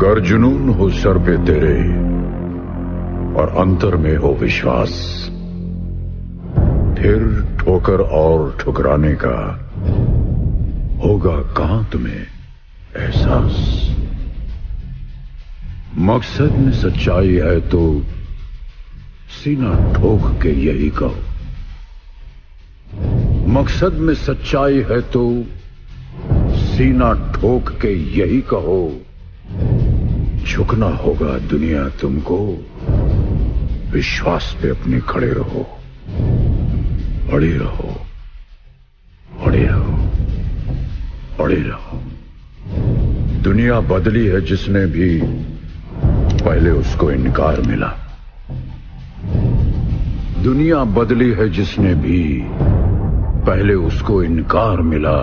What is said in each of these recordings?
अगर जुनून हो सर पे तेरे और अंतर में हो विश्वास, फिर ठोकर और ठुकराने का होगा कहां तुम्हें एहसास। मकसद में सच्चाई है तो सीना ठोक के यही कहो। मकसद में सच्चाई है तो सीना ठोक के यही कहो। झुकना होगा दुनिया तुमको, विश्वास पे अपने खड़े रहो। अड़े रहो, अड़े रहो, अड़े रहो। दुनिया बदली है जिसने भी पहले उसको इनकार मिला। दुनिया बदली है जिसने भी पहले उसको इनकार मिला।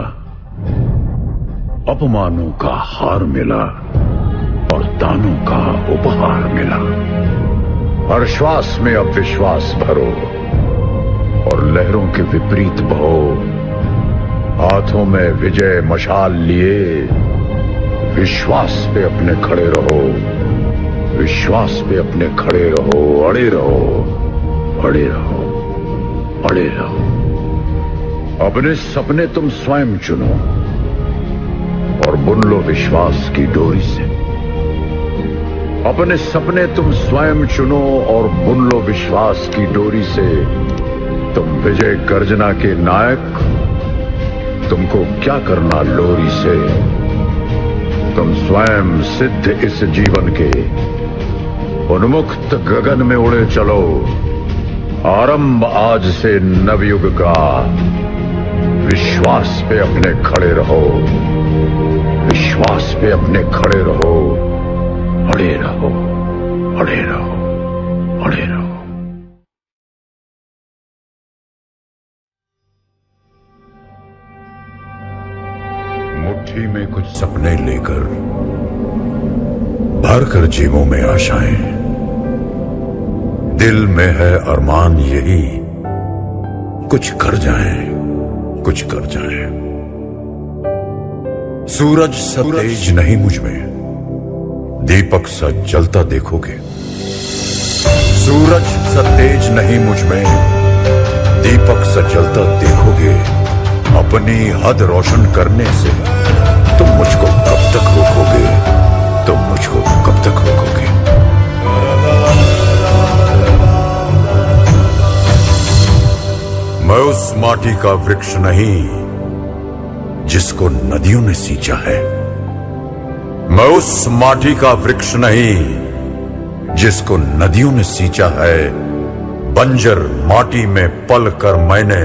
अपमानों का हार मिला और दानों का उपहार मिला। हर श्वास में अब विश्वास भरो और लहरों के विपरीत बहो। हाथों में विजय मशाल लिए विश्वास पे अपने खड़े रहो। विश्वास पे अपने खड़े रहो। अड़े रहो, अड़े रहो, अड़े रहो। अपने सपने तुम स्वयं चुनो और बुन लो विश्वास की डोरी से। अपने सपने तुम स्वयं चुनो और बुन लो विश्वास की डोरी से। तुम विजय गर्जना के नायक, तुमको क्या करना लोरी से। तुम स्वयं सिद्ध इस जीवन के, उन्मुक्त गगन में उड़े चलो। आरंभ आज से नवयुग का। विश्वास पे अपने खड़े रहो। विश्वास पे अपने खड़े रहो। अड़े रहो, अड़े रहो, अड़े रहो। मुट्ठी में कुछ सपने लेकर भरकर जेबों में आशाएं। दिल में है अरमान यही, कुछ कर जाएं, कुछ कर जाएं। सूरज सा तेज नहीं मुझ में, दीपक सा जलता देखोगे। सूरज सा तेज नहीं मुझ में, दीपक सा जलता देखोगे। अपनी हद रोशन करने से तुम मुझको कब तक रोकोगे। तुम मुझको कब तक रोकोगे। मैं उस माटी का वृक्ष नहीं जिसको नदियों ने सींचा है। मैं उस माटी का वृक्ष नहीं जिसको नदियों ने सींचा है। बंजर माटी में पल कर मैंने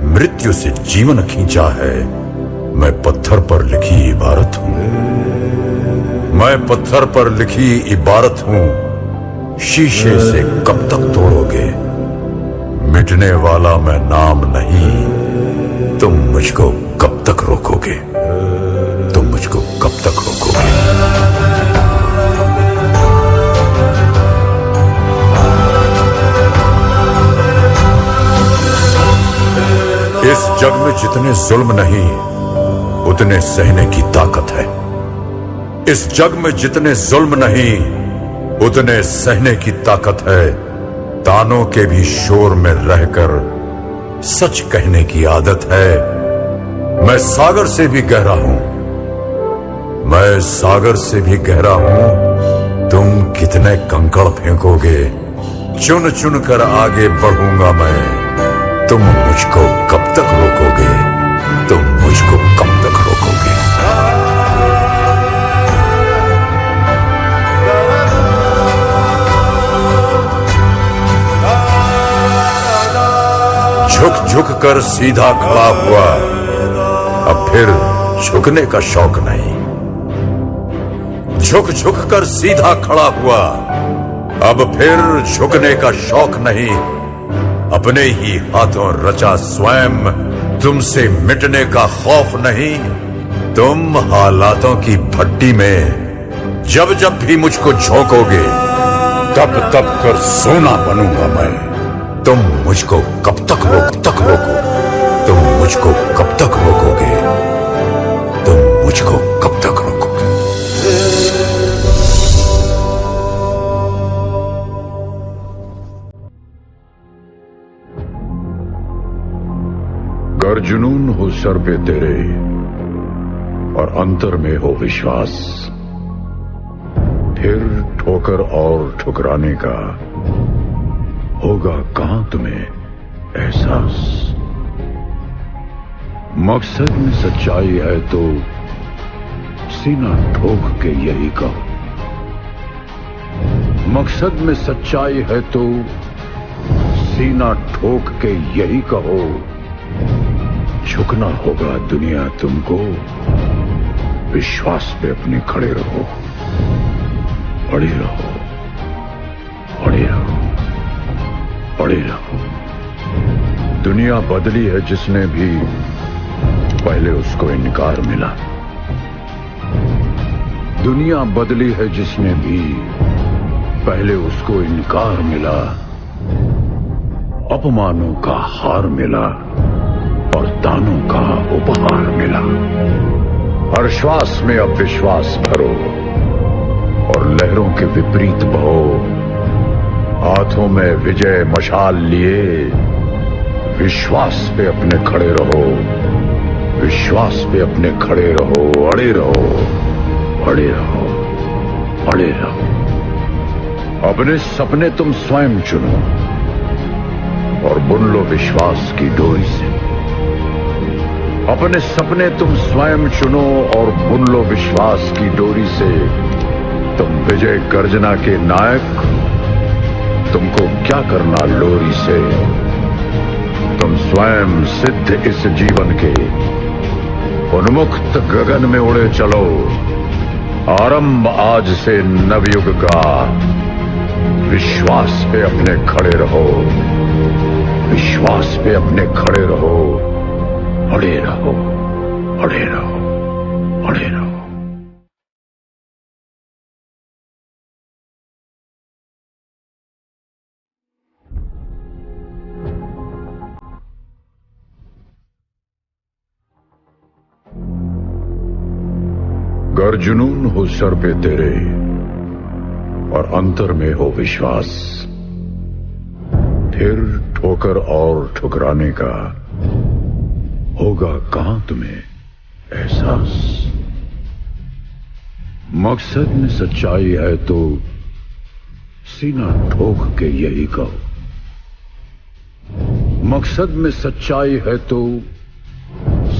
मृत्यु से जीवन खींचा है। मैं पत्थर पर लिखी इबारत हूं। मैं पत्थर पर लिखी इबारत हूं। शीशे से कब तक तोड़ोगे। मिटने वाला मैं नाम नहीं। तुम मुझको कब तक रोकोगे। तुम मुझको कब तक रोकोगे। इस जग में जितने जुल्म नहीं उतने सहने की ताकत है। इस जग में जितने जुल्म नहीं उतने सहने की ताकत है। तानों के भी शोर में रहकर सच कहने की आदत है। मैं सागर से भी गहरा हूं। मैं सागर से भी गहरा हूं। तुम कितने कंकड़ फेंकोगे। चुन चुन कर आगे बढ़ूंगा मैं। तुम मुझको कब तक रोकोगे। तुम मुझको कब तक रोकोगे। झुक झुक कर सीधा खड़ा हुआ, अब फिर झुकने का शौक नहीं। झुक झुक कर सीधा खड़ा हुआ, अब फिर झुकने का शौक नहीं। अपने ही हाथों रचा स्वयं, तुमसे मिटने का खौफ नहीं। तुम हालातों की भट्टी में जब जब भी मुझको झोंकोगे, तब तब कर सोना बनूंगा मैं। तुम मुझको कब तक रोको। तुम मुझको कब तक रोकोगे। तुम मुझको कब तक रोकोगे। गर जुनून हो सर पे तेरे और अंतर में हो विश्वास, फिर ठोकर और ठुकराने का होगा कहां तुम्हें एहसास। मकसद में सच्चाई है तो सीना ठोक के यही कहो, मकसद में सच्चाई है तो सीना ठोक के यही कहो। झुकना होगा दुनिया तुमको, विश्वास पे अपने खड़े रहो, अड़े रहो, अड़े रहो, अड़े रहो। दुनिया बदली है जिसने भी पहले उसको इनकार मिला, दुनिया बदली है जिसने भी पहले उसको इनकार मिला। अपमानों का हार मिला और दानों का उपहार मिला। हर श्वास में अब विश्वास भरो और लहरों के विपरीत बहो। हाथों में विजय मशाल लिए विश्वास पे अपने खड़े रहो, विश्वास पे अपने खड़े रहो, अड़े रहो, अड़े रहो, अड़े रहो। अपने सपने तुम स्वयं चुनो और बुन लो विश्वास की डोरी से। अपने सपने तुम स्वयं चुनो और बुन लो विश्वास की डोरी से। तुम विजय गर्जना के नायक, तुमको क्या करना लोरी से। तुम स्वयं सिद्ध इस जीवन के, उन्मुक्त गगन में उड़े चलो। आरंभ आज से नवयुग का, विश्वास पे अपने खड़े रहो, विश्वास पे अपने खड़े रहो, अड़े रहो, अड़े रहो, अड़े रहो। गर जुनून हो सर पे तेरे और अंतर में हो विश्वास, फिर ठोकर और ठुकराने का होगा कहां तुम्हें एहसास। मकसद में सच्चाई है तो सीना ठोक के यही कहो, मकसद में सच्चाई है तो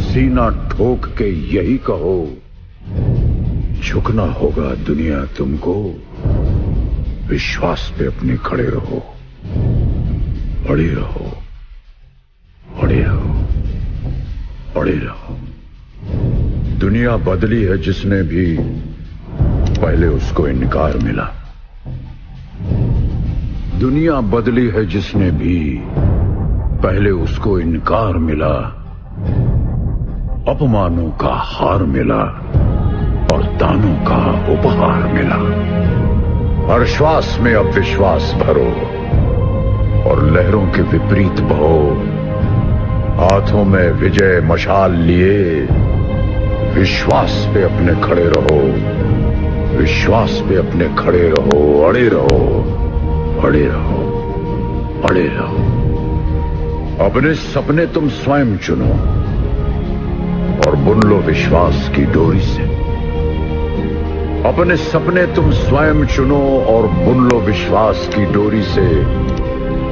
सीना ठोक के यही कहो। झुकना होगा दुनिया तुमको, विश्वास पे अपने खड़े रहो, अड़े रहो, अड़े रहो, अड़े रहो। दुनिया बदली है जिसने भी पहले उसको इनकार मिला, दुनिया बदली है जिसने भी पहले उसको इनकार मिला। अपमानों का हार मिला और दानों का उपहार मिला। हर श्वास में अब विश्वास भरो और लहरों के विपरीत बहो। हाथों में विजय मशाल लिए विश्वास पे अपने खड़े रहो, विश्वास पे अपने खड़े रहो, अड़े रहो, अड़े रहो, अड़े रहो। अपने सपने तुम स्वयं चुनो और बुन लो विश्वास की डोरी से। अपने सपने तुम स्वयं चुनो और बुन लो विश्वास की डोरी से।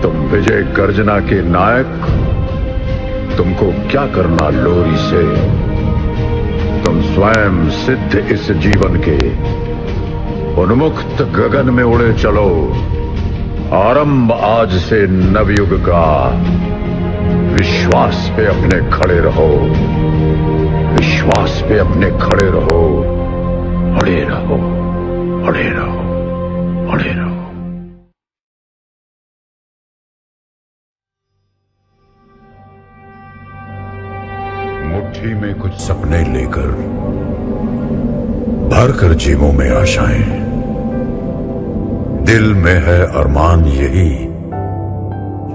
तुम विजय गर्जना के नायक, तुमको क्या करना लोरी से। तुम स्वयं सिद्ध इस जीवन के, उन्मुक्त गगन में उड़े चलो। आरंभ आज से नवयुग का, विश्वास पे अपने खड़े रहो, विश्वास पे अपने खड़े रहो, अड़े रहो, अड़े रहो, अड़े रहो। मुट्ठी में कुछ सपने लेकर भर कर जेबों में आशाएं, दिल में है अरमान यही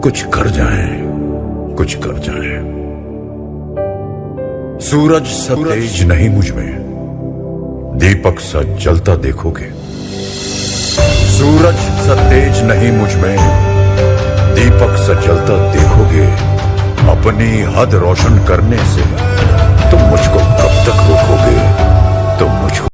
कुछ कर जाएं, कुछ कर जाएं। सूरज सा तेज नहीं मुझ में, दीपक सा जलता देखोगे। सूरज सा तेज नहीं मुझ में, दीपक सा जलता देखोगे। अब अपनी हद रोशन करने से तुम मुझको कब तक रोकोगे?